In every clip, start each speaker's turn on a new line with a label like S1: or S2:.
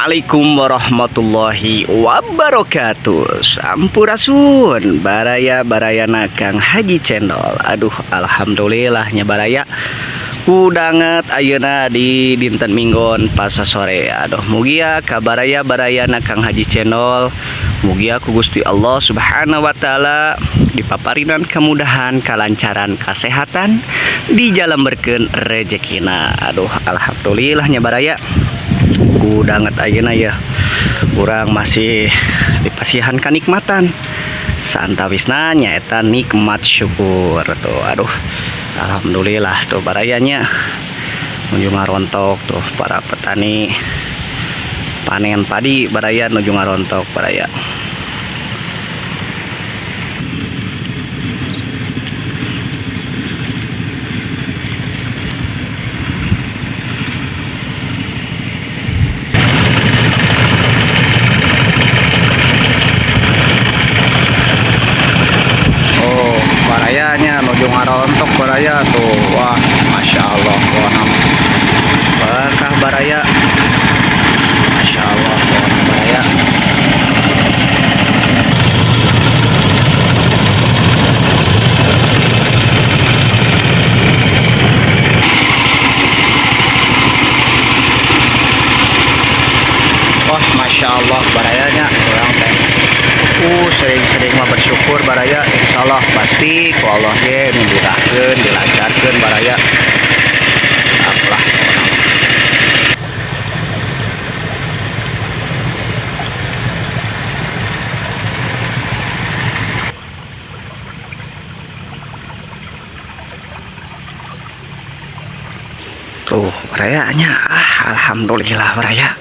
S1: Assalamualaikum warahmatullahi wabarakatuh. Sampurasun baraya-barayana Kang Haji Channel. Aduh, alhamdulillahnya baraya kudanget ayeuna di dinten Minggon pas sore. Aduh, mugia ka baraya-barayana Kang Haji Channel. Mugia ku Gusti Allah Subhanahu wa taala dipaparinan kemudahan, kelancaran, kesehatan, dijalemberkeun rezekina. Aduh, alhamdulillahnya baraya kudanget ayeuna ya urang masih dipasihan kenikmatan santawisna nyaeta nikmat syukur tuh. Aduh, alhamdulillah tuh barayanya nuju ngarontok tuh para petani panen padi baraya nuju ngarontok baraya. Barayanya nuju ngarontok baraya tuh. Wah, masya Allah, berkah baraya, masya Allah, baraya. Wah, masya Allah barayanya orang teh sering-sering mah bersyukur baraya, insyaallah pasti ku Allah ge dimudahkeun, dilancarkeun baraya. Apalah tuh barayanya, alhamdulillah baraya.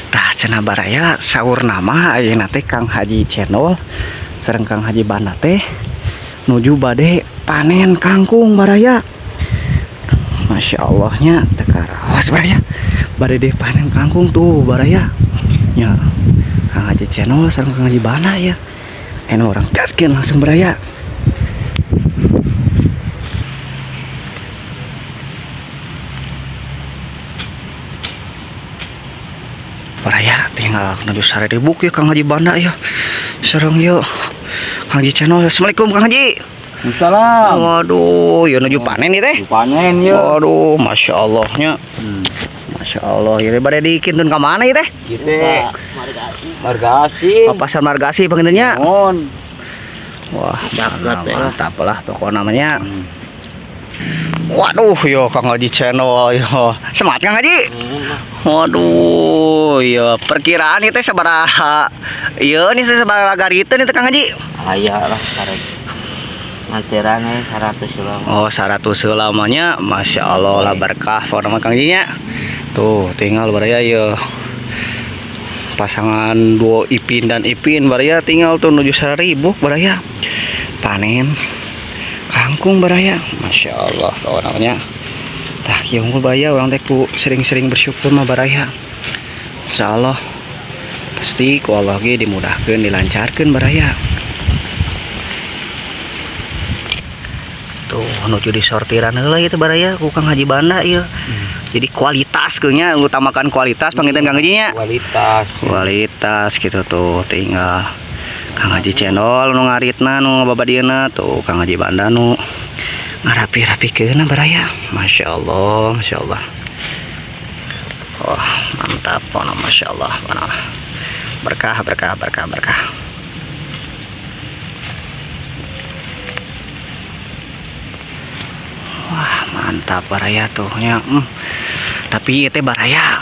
S1: Tah cenah baraya saur nama ayeuna teh Kang Haji Channel sareng Kang Haji Banda teh nuju bade panen kangkung baraya. Masya Allahnya tekar awas baraya bade deh panen kangkung tuh baraya nya Kang Haji Channel sareng Kang Haji Banda ya eno orang gaskeun langsung baraya. Baraya tinggal nuju sare dibuk ya Kang Haji Banda ya sareng yuk Kang Haji Channel. Assalamualaikum Kang Haji.
S2: Assalam.
S1: Waduh, ya nuju panen nih teh.
S2: Panen ya.
S1: Waduh, masya Allahnya, masya Allah. Ya bade dikintun ke mana ya teh?
S2: Kita Margasi.
S1: Oh, pasar Margasi pengintennya.
S2: Mohon.
S1: Wah, mantap lah pokok namanya. Waduh, yo Kang Haji Channel yo. Semangat Kang Haji. Waduh, ya perkiraan itu sabaraha? Iya, ini sabaraha gariteun itu Kang Haji?
S2: Aya lah karek. Ngancerane 100 ulam.
S1: Oh, 100 lamanya, masya Allah lah berkah nama Kang Haji nya. Tuh, tinggal baraya ya. Pasangan duo Ipin dan Ipin baraya tinggal tuh nuju saribuk baraya. Panen kangkung baraya, masya Allah namanya. Tah kieu unggul baraya orang teh ku sering-sering bersyukur mah baraya. Insyaallah pasti ku Allah ge dimudahkeun, dilancarkeun baraya. Tuh nuju disortiran heula ieu teh baraya ku Kang Haji Banda ieu. Jadi kualitas keunya utamakan kualitas panginten Kang Haji nya. Kualitas gitu tuh tinggal Kang Haji Channel nu ngaritna nu babadieuna tuh Kang Haji Banda nu ngarapi-rapikeun baraya. Masya Allah, masya Allah. Wah, mantap pokona masya Allah. Berkah, berkah, berkah, berkah. Wah, mantap baraya tuh nya. Tapi teh baraya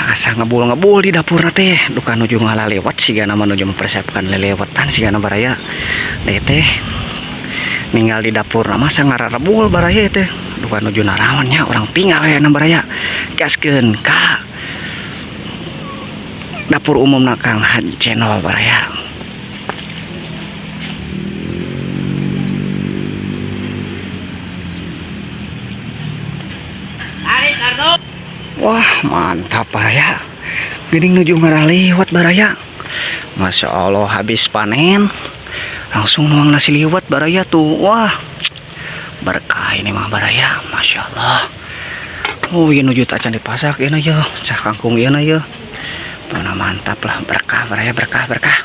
S1: asa ngebul-ngebul di dapur teh duka nuju ngalalewat sigana mah nuju mempersiapkan lelewetan sigana baraya deh teh ninggal di dapur nama sangarebul baraya teh duka nuju narawannya orang tinggal ya baraya gaskeun ka dapur umum Kang Haji Channel baraya. Wah, mantap baraya. Gini nuju ngaraliwat baraya. Masya Allah habis panen langsung nuang nasi liwet baraya tuh. Wah, berkah ini mah baraya, masya Allah. Oh, iya nuju acan dipasak ini ya, cah kangkung ini ya. Pokoknya mantap lah, berkah baraya, berkah berkah.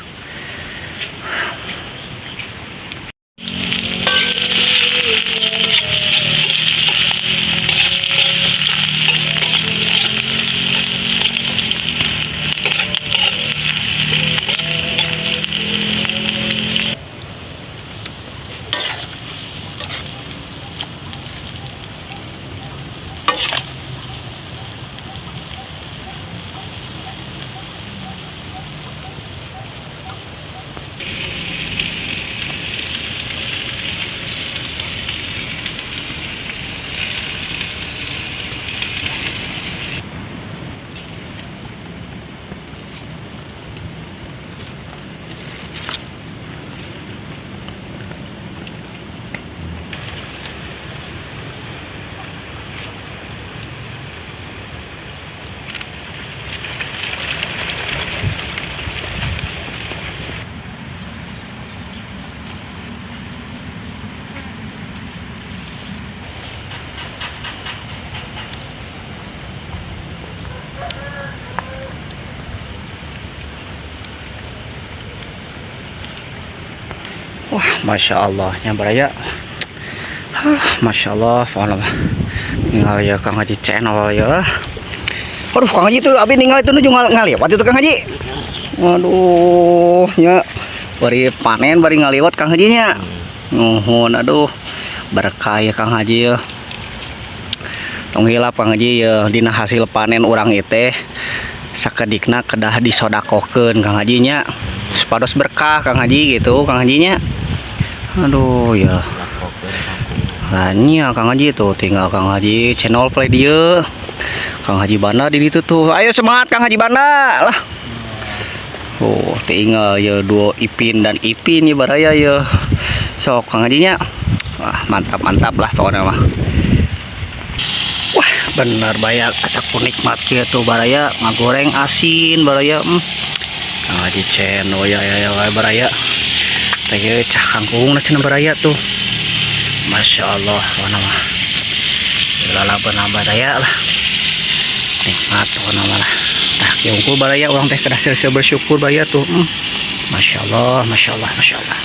S1: Wah, masya Allah nya baraya. Masya Allah, tinggal ya Kang Haji channel ya. Aduh, Kang Haji tuh abi ninggal itu nuju ngaliwat itu Kang Haji. Waduh, nya bari panen bari ngaliwat Kang Haji nya. Nuhun, aduh, berkah ya Kang Haji ya. Tong hilap Kang Haji ya dina hasil panen urang ieu sakedikna kedah disodakokeun Kang Haji nya. Supados berkah Kang Haji gitu Kang Haji nya. Aduh ya. Lanya Kang Haji tuh tinggal Kang Haji channel play dia. Kang Haji Banda di situ tuh. Ayo semangat Kang Haji Banda lah. Oh, tinggal ya dua Ipin dan Ipin ya baraya ya. Sok Kang Haji nya. Wah, mantap-mantap lah pokoknya mah. Wah, bener banyak asak nikmat gitu baraya, ngagoreng asin baraya. Kang Haji channel ya baraya. Tanya cah kangkung na cenah baraya tuh. Masya Allah, pokoknya mah. Lala benar baraya lah. Nikmat pokoknya mah lah. Nah, yungku baraya orang teh kedah sel bersyukur baraya tuh. Masya Allah, masya Allah, masya Allah.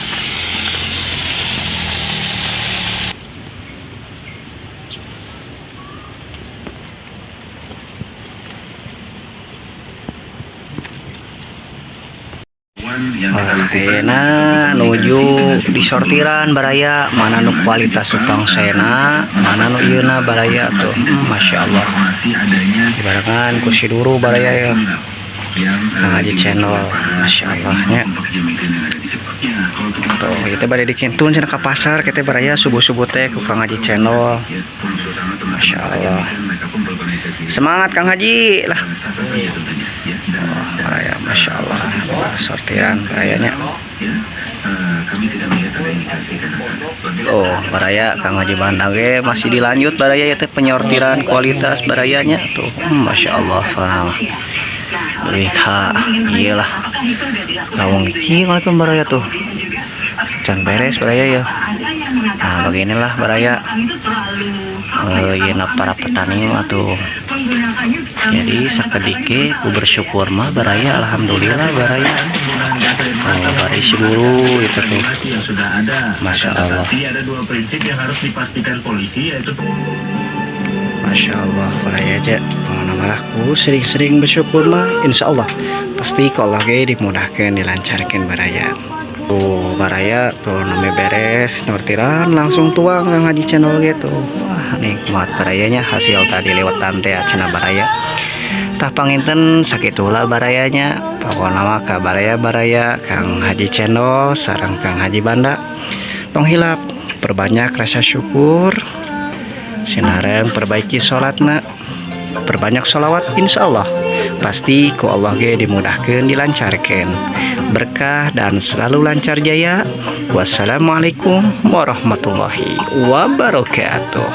S1: Ayeuna nuju di sortiran baraya, mana nu kualitas supang sena, mana nu ieuna baraya tuh. Masya Allah. Ibaratkan kursi dulu baraya ya. Kang Haji channel, Masya Allah nya. Tuh, kita bade dikintun cenah ka pasar, kita baraya subuh-subuh teh ku Kang Haji channel. Masya Allah. Semangat Kang Haji lah. Baraya, Masya Allah. Sortiran barayanya. Oh, baraya Kang Haji Banda ge masih dilanjut baraya ya teh penyortiran kualitas barayanya tuh. Masya Allah. Lihat, iyalah. Lawang iki baraya tuh. Can beres baraya ya. Nah, beginilah baraya. Yeuna para petani mah tuh. Jadi sakedike ku bersyukur mah baraya, alhamdulillah baraya. Oh, baris dulu itu tuh. Masya Allah.
S3: Ada dua prinsip yang harus dipastikan polisi, yaitu
S1: Masya Allah baraya aja. Mana malah ku sering-sering bersyukur mah, insya Allah pasti kalau ge dimudahkan, dilancarkan baraya. Tuh baraya tuh namanya beres nyortiran langsung tuang Kang Haji channel gitu. Wah, nikmat barayanya hasil tadi lewat tante cenah baraya. Tah panginten sakitulah barayanya. Pokokna mah ka baraya Kang Haji channel sareng Kang Haji Banda. Tong hilap perbanyak rasa syukur. Sinareng perbaiki salatna. Perbanyak sholawat insyaallah. Pasti ku Allah ge dimudahkan, dilancarkan berkah dan selalu lancar jaya. Wassalamualaikum warahmatullahi wabarakatuh.